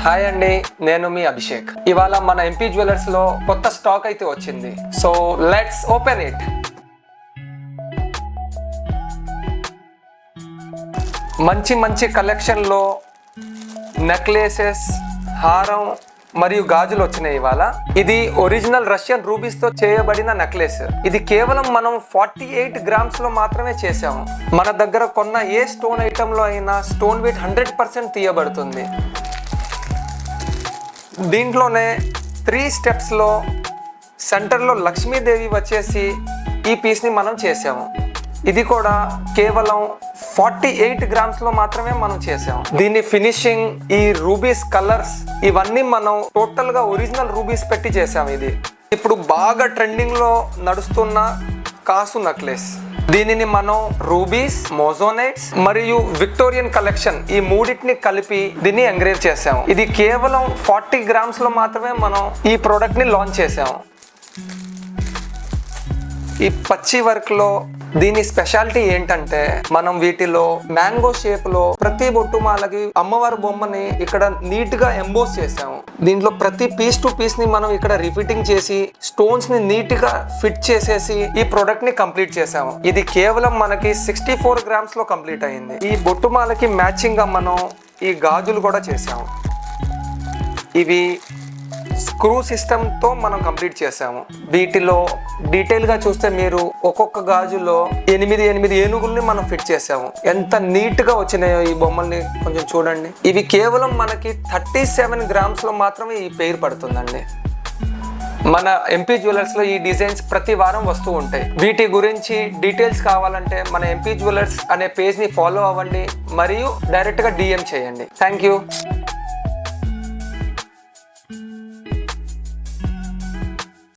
Hi అండి, నేను మీ అభిషేక్. ఇవాళ మన ఎంపీ జ్యువెలర్స్ లో కొత్త స్టాక్ అయితే వచ్చింది. So let's open it. మంచి మంచి కలెక్షన్ లో నెక్లెసెస్, హారం మరియు గాజులు వచ్చినాయి ఇవాళ. ఇది ఒరిజినల్ రష్యన్ రూబీస్ తో చేయబడిన నెక్లెస్. ఇది కేవలం మనం 48 గ్రామ్స్ లో మాత్రమే చేసాము. మన దగ్గర కొన్న ఏ స్టోన్ ఐటమ్ లో అయినా స్టోన్ వెయిట్ 100% తీయబడుతుంది. దీంట్లోనే 3 స్టెప్స్లో సెంటర్లో లక్ష్మీదేవి వచ్చేసి ఈ పీస్ని మనం చేసాము. ఇది కూడా కేవలం 48 గ్రామ్స్లో మాత్రమే మనం చేసాము. దీని ఫినిషింగ్, ఈ రూబీస్ కలర్స్ ఇవన్నీ మనం టోటల్గా ఒరిజినల్ రూబీస్ పెట్టి చేసాము. ఇది ఇప్పుడు బాగా ట్రెండింగ్లో నడుస్తున్న కాసు నెక్లెస్. దీనిని మనం రూబీస్, మోజోనైట్స్ మరియు విక్టోరియన్ కలెక్షన్ ఈ మూడింటిని కలిపి దీన్ని ఎంగ్రేవ్ చేసాము. ఇది కేవలం 40 గ్రామ్స్ లో మాత్రమే మనం ఈ ప్రోడక్ట్ ని లాంచ్ చేసాము. ఈ పచ్చి వర్క్ లో దీని స్పెషాలిటీ ఏంటంటే, మనం వీటిలో మ్యాంగో షేప్ లో ప్రతి బొట్టుమాలకి అమ్మవారి బొమ్మని ఇక్కడ నీట్ గా ఎంబోస్ చేసాము. దీంట్లో ప్రతి పీస్ టు పీస్ ని మనం ఇక్కడ రిపీటింగ్ చేసి స్టోన్స్ ని నీట్ గా ఫిట్ చేసేసి ఈ ప్రోడక్ట్ ని కంప్లీట్ చేసాము. ఇది కేవలం మనకి 64 గ్రామ్స్ లో కంప్లీట్ అయింది. ఈ బొట్టుమాలకి మ్యాచింగ్ గా మనం ఈ గాజులు కూడా చేసాము. ఇవి స్క్రూ సిస్టమ్ తో మనం కంప్లీట్ చేసాము. వీటిలో డీటెయిల్ గా చూస్తే మీరు ఒక్కొక్క గాజులో 8 ఏనుగుల్ని మనం ఫిట్ చేసాము. ఎంత నీట్ గా వచ్చినాయో ఈ బొమ్మల్ని కొంచెం చూడండి. ఇవి కేవలం మనకి 37 గ్రామ్స్ లో మాత్రమే ఈ పెయిర్ పడుతుందండి. మన ఎంపీ జ్యువెలర్స్ లో ఈ డిజైన్స్ ప్రతి వారం వస్తూ ఉంటాయి. వీటి గురించి డీటెయిల్స్ కావాలంటే మన ఎంపీ జ్యువెలర్స్ అనే పేజ్ ని ఫాలో అవ్వండి మరియు డైరెక్ట్ గా DM చేయండి. Thank you.